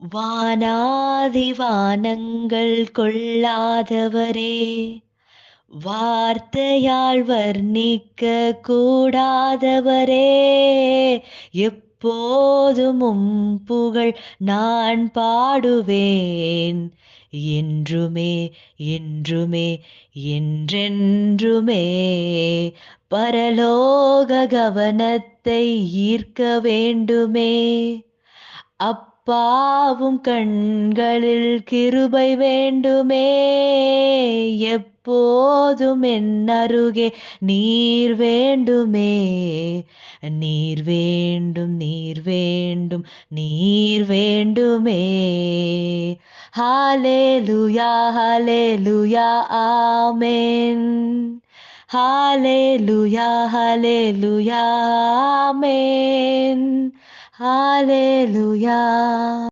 வானாதி வானங்கள் கொள்ளாதவரே, வார்த்தையால் வர்ணிக்க கூடாதவரே, எப்போதும் புகழ் நான் பாடுவேன். என்றுமே என்றுமே என்றென்றுமே பரலோக கவனத்தை ஈர்க்க வேண்டுமே. அப்பாவும் கண்களில் கிருபை வேண்டுமே. எப்போதும் என் அருகே நீர் வேண்டுமே. நீர் வேண்டும், நீர் வேண்டும், நீர் வேண்டுமே. ஹalleluya, ஹalleluya, ஆமென். ஹalleluya, ஹalleluya, ஆமென். ஹalleluya.